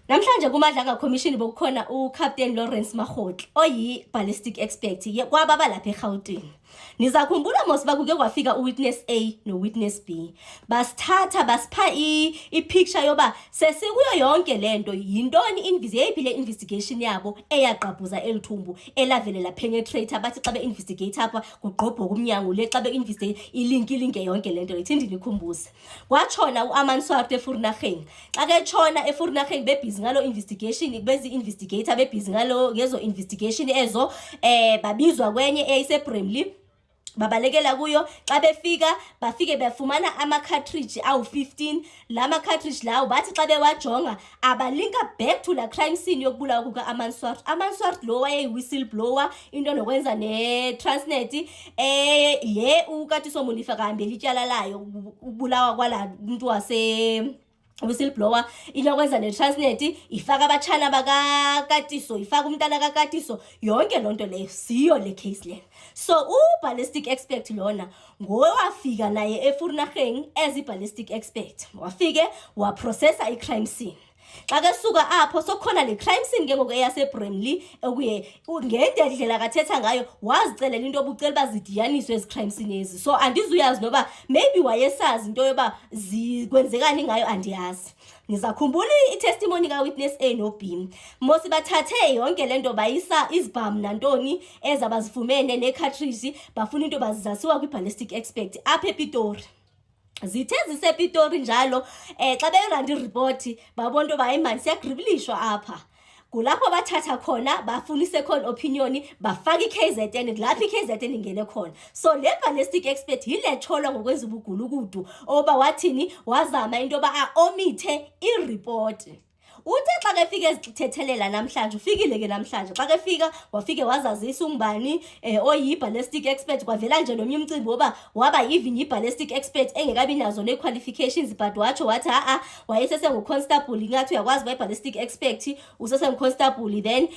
Namhlanje kuMadlanga Commission bokukhona uCaptain Lawrence Makgotle oyi ballistic expert kwababa lapha eGauteng. Nizakhumbula mos bakuke kwafika uwitness A no witness B. Basithatha basipha ipicture yoba sesikuyo yonke lento yintoni investigation yabo eyaqabhuza elithumbu elavelela penetrator bathi xa investigate apha kugqobho kumnyango le xa investigate ilink yonke lento ithindi nikhumbuze. Kwatshona Swart eFurnageng. Xa ke tshona eFurnageng bebhizi ngalo investigation bezi investigator bebhizi ngalo ngezo investigation ezo babizwa kwenye eyiseBramley babalekela kuyo xa bafike bafumana ama cartridge awu 15 lama cartridge lawo bathi xa bewajonga abalinka back to la crime scene yokubulawa kuka Swart lo waye whistleblower into nokwenza ne Transnet ye ukatiso Monifa kahambela ityala layo ubulawa kwala umuntu wase whistleblower inokwenza ne Transnet ifaka abatshana bakakatiso ifaka umntana kakatiso yonke lonto leyo siyo le case le. So ballistic expert lona ngowafika naye eFurnageng as ballistic expert wafike waprocessa icrime scene. Xa ke suka apho sokhona le crime scene ke ngoku eyaseBramley okuye ngendlela kathetha ngayo wazicelela into obucela bazidiyaniswe ezi crime scene ezi. So andizuyazi noba maybe wayesazi into yoba zikwenzekani ngayo andiyazi. Nizakhumbula itestimony ka witness A no B. Mosi bathathe yonke lento bayisa izibhamu nantoni ezabazifumene ne cartridge bafuna into bazizasiwa kwi-ballistic expert apha ePitori. Zithe zisePitori njalo xa beranda ireport babona into bayimani siyagribilishwa apha. Kulapho bathatha khona bafuna second opinion bafaka iKZN lapha iKZN ingene khona. So le ballistic expert yiletholwa ngokwenza ubugulukudu oba wathini wazama into ba omithe ireport. Uthe xa ke fike ezithethelelana namhlanje ufikile ke namhlanje xa ke fika wafike wazazisa ungubani oyi ballistic expert kwavela nje nomnye umcimbi oba waba even ballistic expert engekabi nazo ne qualifications but wathi wayesese ngoconstable ingathi uyakwazi ba ballistic expert usese ngoconstable then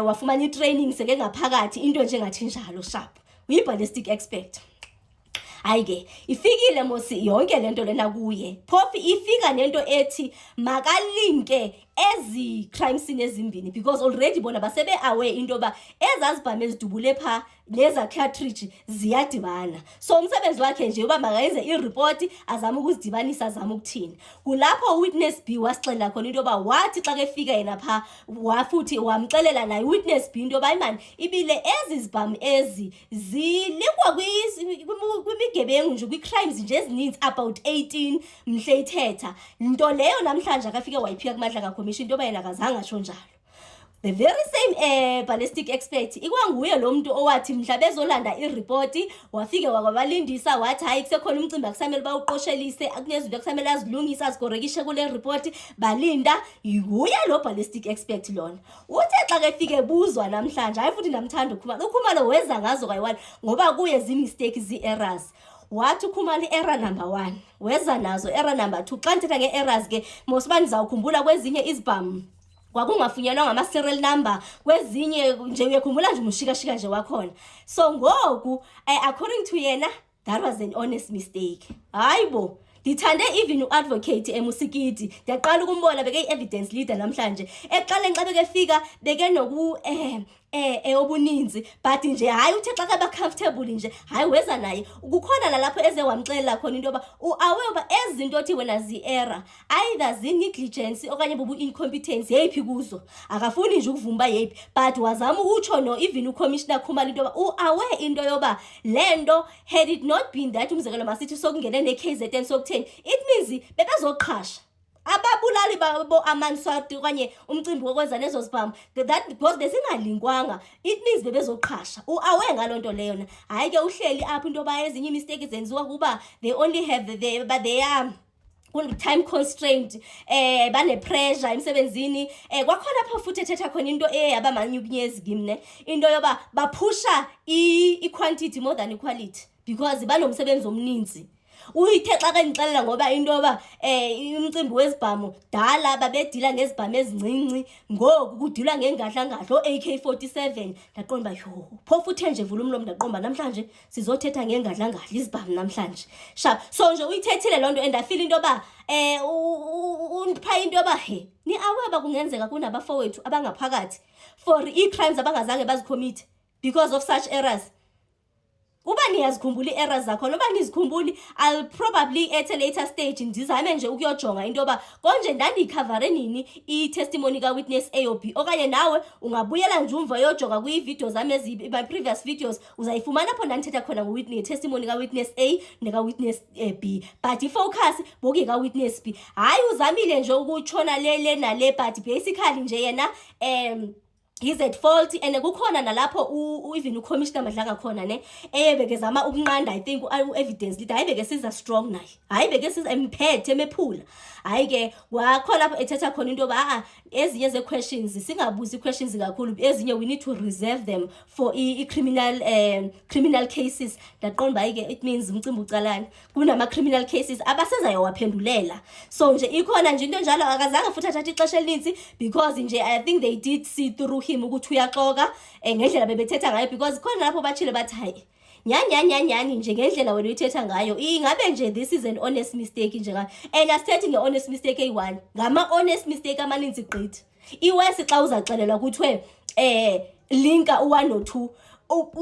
wafumana itraining seke ngaphakathi into nje ngathi njalo sharp uyi ballistic expert. Ayike ifikile mosi yonke lento lena kuye phofu ifika nento ethi makalinke ezi crime scene ezimbini because already bona basebe aware into ba ezazibhame ezidubule pha leza cartridge ziyadibana. So umsebenzi wakhe nje uba makayenze ireport azama ukuzidibanisa azama ukuthini. Kulapho witness B wasixela khona into ba wathi xa ke fika yena pha wafuthi wamxelela naye witness B into ba imani ibile ezi zibhamu ezi zilinkwa kwimigebengu nje kwi-crimes nje ezininzi about 18 mhle ithetha into leyo namhlanje akafike wayiphika kuMadlanga Commission into ba yena akazange atsho njalo. The very same ballistic expert ikwanguye lo muntu owathi mhla bezolanda ireport wafike wakwabalindisa wathi hayi kusekhona umcimbi akusamele bawuqoshelise akunezinto akusamele azilungisa azikorekishe kule report balinda nguye lo ballistic expert lona. Uthe xa ke fike buzwa namhlanje hayi futhi namthanda ukhumalo weza ngazo kayi1 ngoba kuye mistake errors. Wathi ukhumala error number 1 weza nazo error number 2 xa ndithetha ngeerrors ke mosibani zawukhumbula kwezinye izibhamu kwakungafunyanwa ngama serial number kwezinye nje uyakhumbula nje umushika nje wakhona. So ngoku according to yena that was an honest mistake. Hayibo Dithande even uadvocate eMusikiti ndiyaqala ukumbona beke evidence leader namhlanje eqale nxa beke fika beke noku obuninzi but nje hayi uthe xa kaba comfortable nje hayi weza naye ukukhona la lapho eze wamxelela khona into ba uaweba ezinto othi wena error either negligence okanye bubu incompetence yephi kuzo akafuni nje ukuvumba yephi but wazama ukutsho no even ucommissioner Khumalo into ba uaware into yoba lento had it not been that umzekelo masithi sokungena neKZN sokutheni it means bebezoqhasha ababulali babo Swart okanye umcimbi wokwenza lezo zibhamu that because besingalinkwanga it means bebezoqhasha uawe ngalonto leyo na hayi ke uhleli apho into ba ezinye mistakes zenziwa kuba they only have but they are time constraint bane pressure emsebenzini kwakhona apha futhi ethetha khona into eyabamanyukunyezi kimne into yoba baphusha I quantity more than quality because banomsebenzi omninzi. uyithe xa kanixelela ngoba into yoba umcimbi wezibhamu dala babedila ngezibhamu ezincinci ngoku kudilwa ngengadla-ngadla o-AK-47 ndaqomba yo phofu uthe nje vula umlomo ndaqomba namhlanje sizothetha ngengadla-ngadla izibhamu namhlanje sharp so nje uyithethile loo nto and afile into yoba unipha into yoba he ni-aware kungenzeka kunabafowethu abangaphakathi for ii-crimes abangazange bazikhomithe because of such errors. Uba niyazikhumbula ii-errors zakho noba nizikhumbuli, I'll probably at a later stage ndizame nje ukuyojonga into yoba konje ndandiyikhavare nini i-testimony ka-witness A or B okanye nawe ungabuyela nje umva yojonga kwii-videos zami my previous videos uzayifumana apho ndandithetha khona testimony ka-witness A neka-witness B but ifocus bokuye ka-witness B. Hayi uzamile nje ukutshona le nale but basically nje yena he's at fault and kukhona nalapho even uCommissioner Madlanga khona ne bekezama ukunqanda I think evidence lithi hayi beke siza strong naye hayi beke siza emphethe emephula hayi ke wakhona lapho ethetha khona into yoba ezinye ze questions singabuzi questions kakhulu ezinye we need to reserve them for criminal cases ndaqonda hayi ke it means umcimbi ucalana kunama criminal cases abasezayo waphendulela so nje ikhona nje into njalo akazange futhi athatha ixesha elinzi because nje I think they did see through him ukuthi uyaxoka ngendlela bebethetha ngayo because khona lapho bachile bathi hayi nyanyanyanyani nje ngendlela wena uyithetha ngayo ingabe nje this is an honest mistake nje ngayo and asithethi nge-honest mistake eyi-1 ngama-honest mistake amaninzi gqithi iwesi xa uzaxelelwa kuthiwe linka u-1 no-2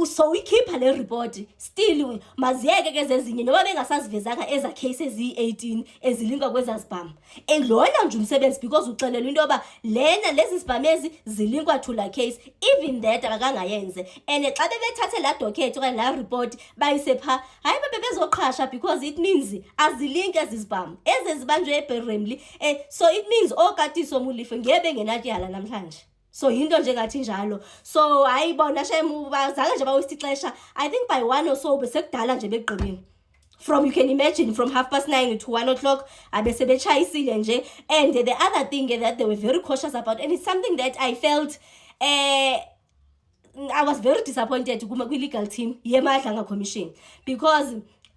so uyikhipha le report still maziyeke ke zezinye noba bengasazivezanga eza cases eziyi-18 ezilinkwa kwezazibhamu and lona nje umsebenzi because uxelelwa into yoba lena lezi zibhamu ezi zilinkwa to la case even that akangayenze and xa bebethathe la docket okanye la report bayise pha hayi bebezoqhasha because it means azilinki ezi zibhamu ezibanjwe eBeremli so it means okatiso mulife ngebe ngenatyala namhlanje. So into nje ngathi njalo so ayibona shemu bazange nje bawusithi xesha I think by 1 or so besekudala nje begqibini from you can imagine from 9:30 to 1 o'clock abesebetshayisile nje and the other thing that they were very cautious about and it's something that I felt I was very disappointed kwi-legal team ye Madlanga Commission because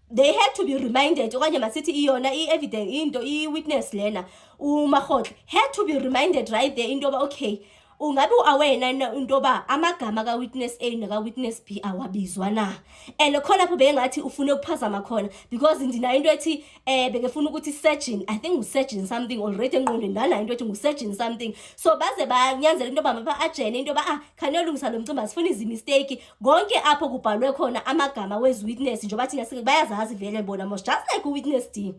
they had to be reminded okanye masithi iyona i-evidence into i-witness lena uMakgotle had to be reminded right there into yoba okay ungabe uaware into yoba amagama ka-witness A naka-witness B awabizwa na and khona lapho bengathi ufune ukuphazama khona because ndinayo into ethi bekefuna ukuthi surgeon I think usurgeon something already engqondweni ndanayo into ethi ngusurgeon something so baze banyanzela into yoba maba-ajene into yoba khaniyolungisa lo mcimbi asifuna izimisteki konke apho kubhalwe khona amagama wezi-witness njengoba thina bayazazi vele bona mos just like u-witness D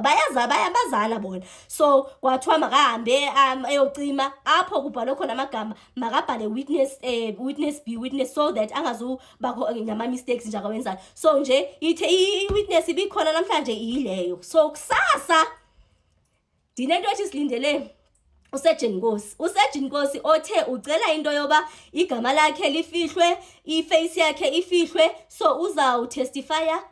bayabazana bona so kwathiwa makahambe eyocima apho kubhalwe khona amagama makabhale witness B witness so that angazubakho nama-mistakes nje akawenzayo so nje ithe i-witness ibikhona namhlanje iyileyo so kusasa ndinento ethi silindele uSurgeon Nkosi othe ucela into yoba igama lakhe lifihlwe iface yakhe ifihlwe so uzawutestifya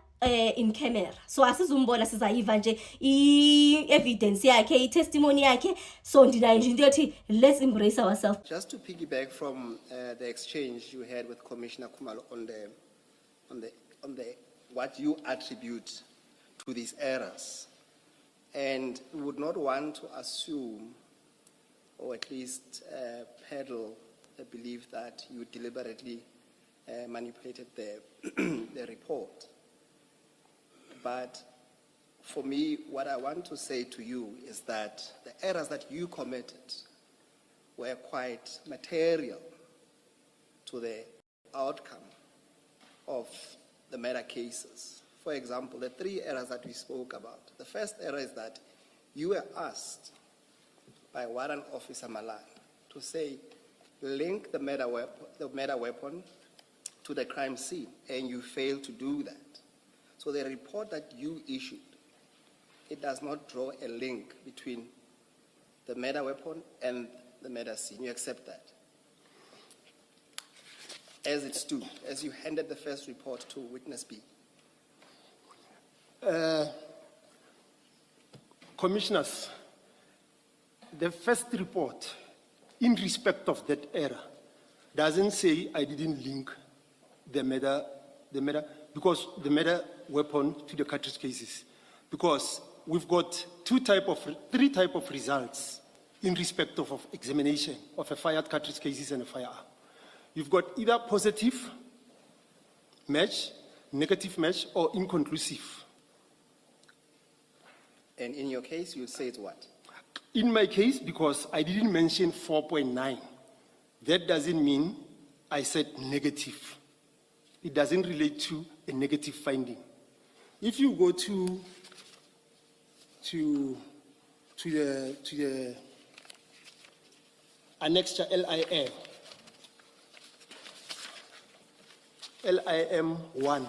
in camera so asizumbona sizayiva nje i-evidence yakhe i-testimony yakhe so ndinayo nje into yothi let's embrace ourselves. Just to piggyback from the exchange you had with Commissioner Khumalo on the what you attribute to these errors, and we would not want to assume or at least peddle the belief that you deliberately manipulated the report. But for me, what I want to say to you is that the errors that you committed were quite material to the outcome of the matter cases. For example, the 3 errors that we spoke about. The first error is that you were asked by Warrant Officer Malan to say, link the murder weapon to the crime scene, and you failed to do that. So the report that you issued, it does not draw a link between the murder weapon and the murder scene. You accept that? As it stood, as you handed the first report to witness B. Commissioners, the first report, in respect of that error, doesn't say I didn't link the murder, because the murder weapon to the cartridge cases. because we've got three type of results in respect of examination of a fired cartridge cases and a firearm. You've got either positive match, negative match, or inconclusive. And in your case, you say it's what? In my case, because I didn't mention 4.9, that doesn't mean I said negative. It doesn't relate to a negative finding. If you go to the annexure LIM 1.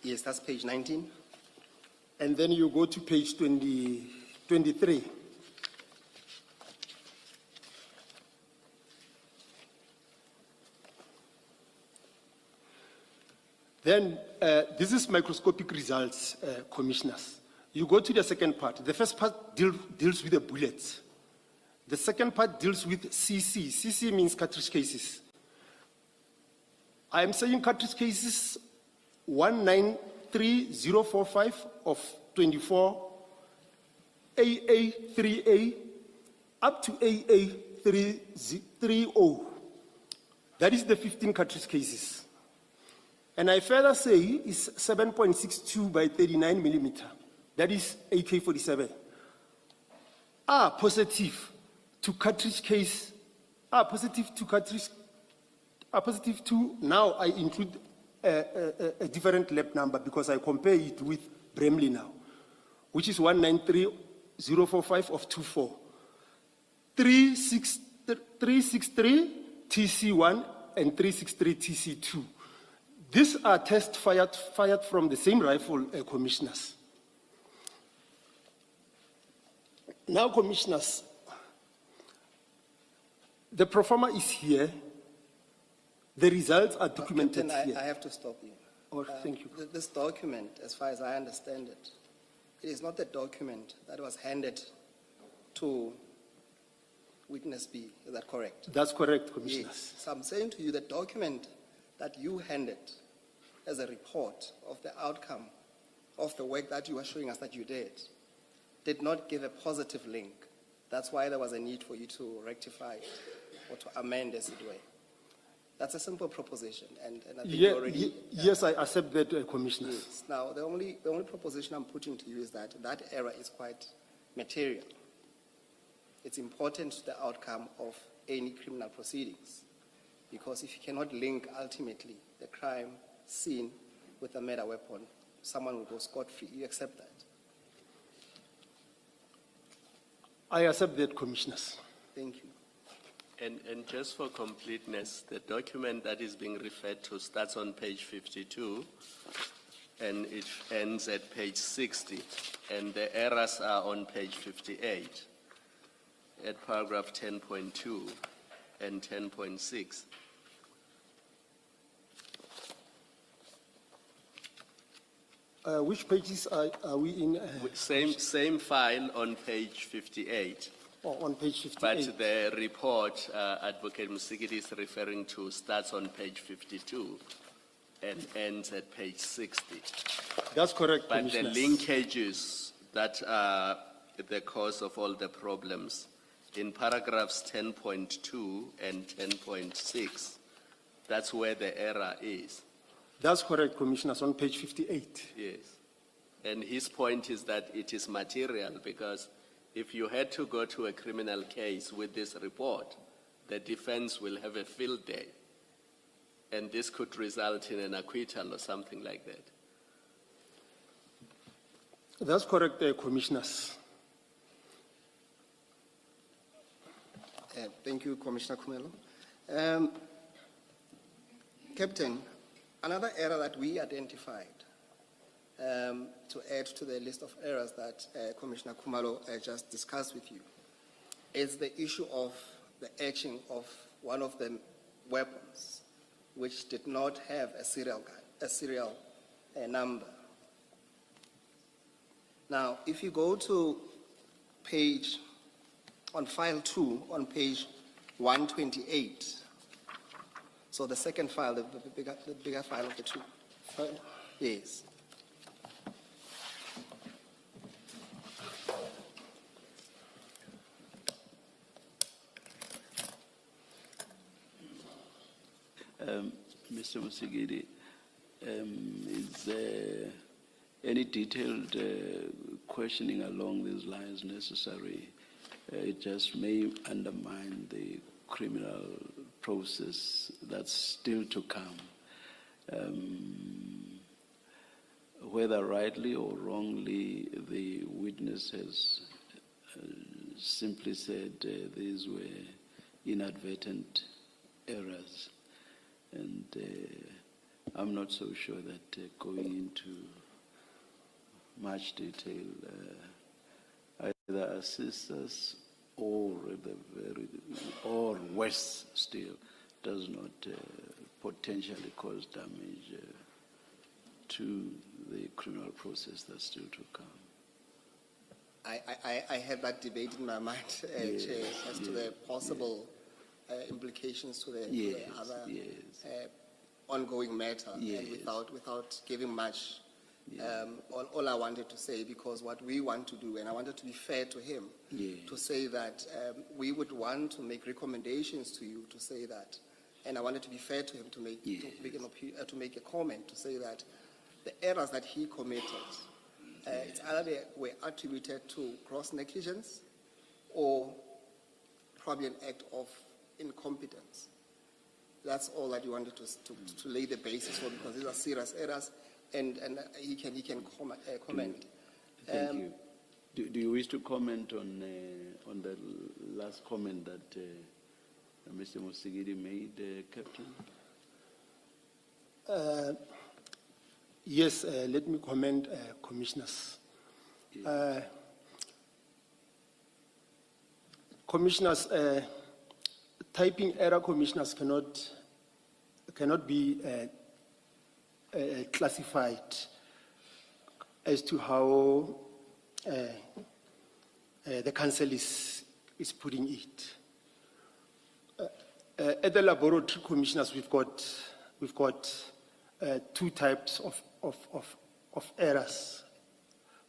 Yes, that's page 19. And then you go to page 23. Then, this is microscopic results, commissioners. You go to the second part. The first part deals with the bullets. The second part deals with CC. CC means cartridge cases. I am saying cartridge cases 193045 of 24, AA3A, up to AA330. That is the 15 cartridge cases. And I further say is 7.62 by 39 millimeter. That is AK-47. Are positive to cartridge case, are positive to, now I include a different lab number because I compare it with Bramley now, which is 193045 of 24. 363 TC1 and 363 TC2. These are tests fired from the same rifle, commissioners. Now, commissioners, the proforma is here. The results are documented Captain, here. I have to stop you. Oh, thank you. This document, as far as I understand it, it is not the document that was handed to witness B. Is that correct? That's correct, commissioners. Yes. So I'm saying to you, the document that you handed as a report of the outcome of the work that you were showing us that you did not give a positive link. That's why there was a need for you to rectify it or to amend, as it were. That's a simple proposition, and I think you already... Yes, I accept that, commissioners. Yes. Now, the only proposition I'm putting to you is that that error is quite material. It's important to the outcome of any criminal proceedings, because if you cannot link ultimately the crime scene with a murder weapon, someone will go scot-free. You accept that? I accept that, commissioners. Thank you. And just for completeness, the document that is being referred to starts on page 52 and it ends at page 60, and the errors are on page 58 at paragraph 10.2 and 10.6. Which pages are we in? Same file on page 58. On page 58. But the report Advocate Msikiti is referring to starts on page 52 and ends at page 60. That's correct, But the commissioners. linkages that are the cause of all the problems in paragraphs 10.2 and 10.6, that's where the error is. That's correct, commissioners, on page 58. Yes. And his point is that it is material because if you had to go to a criminal case with this report, the defense will have a field day. And this could result in an acquittal or something like that. That's correct, commissioners. Thank you, Commissioner Kumelo. Captain, another error that we identified to add to the list of errors that Commissioner Kumalo just discussed with you is the issue of the etching of one of the weapons, which did not have a serial number. Now, if you go to on file 2, on page 128. So the second file, the bigger file of the two. Yes. Mr. Musigidi, is there any detailed questioning along these lines necessary? It just may undermine the criminal process that's still to come. Whether rightly or wrongly, the witness has simply said these were inadvertent errors. And I'm not so sure that going into much detail either assists us or or worse still does not potentially cause damage to the criminal process that's still to come. I had that debate in my mind, Chair, as to the possible implications to the other ongoing matter, and without giving much. All I wanted to say, because what we want to do, and I wanted to be fair to him, to say that we would want to make recommendations to you to say that, and I wanted to be fair to him to make a comment to say that the errors that he committed, it's either they were attributed to gross negligence or probably an act of incompetence. That's all that you wanted to lay the basis for, because these are serious errors, and he can comment. Thank you. Do you wish to comment on the last comment that Mr. Musigidi made, Captain? Yes, let me comment, Commissioners. Commissioners, typing error, Commissioners, cannot be classified as to how the council is putting it. At the laboratory, Commissioners, we've got two types of errors.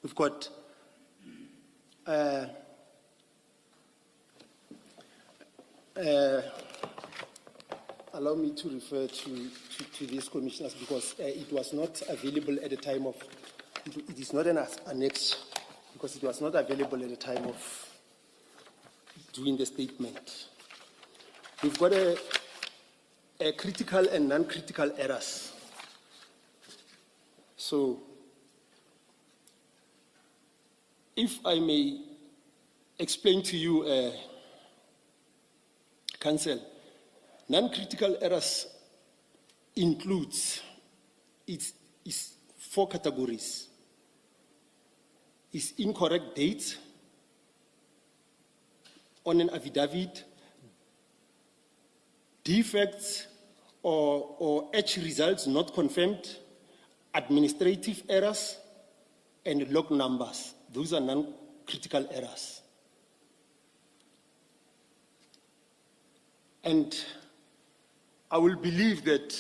We've got allow me to refer to these, Commissioners, because it was not available at the time of, it is not an annex, because it was not available at the time of doing the statement. We've got a critical and non-critical errors. So, if I may explain to you, Council, non-critical errors includes, it's 4 categories. It's incorrect dates on an affidavit, defects or H results not confirmed, administrative errors, and log numbers. Those are non-critical errors. And I will believe that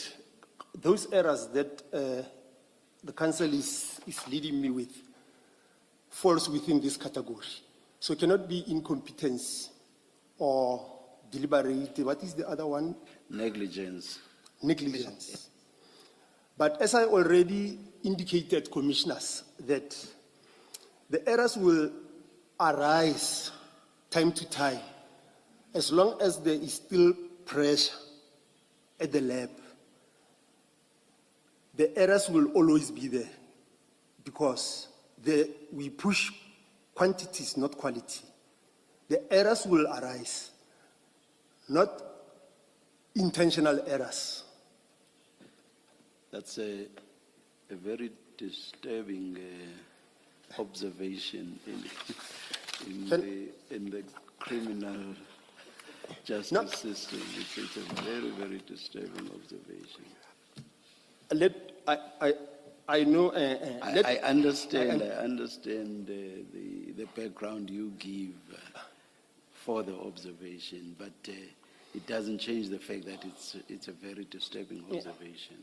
those errors that the council is leading me with falls within this category. So it cannot be incompetence or deliberate. What is the other one? Negligence. Negligence. But as I already indicated, Commissioners, that the errors will arise time to time as long as there is still pressure at the lab. The errors will always be there because we push quantities, not quality. The errors will arise, not intentional errors. That's a very disturbing observation in the criminal justice system. It's a very, very disturbing observation. I know. I understand the background you give for the observation, but it doesn't change the fact that it's a very disturbing observation.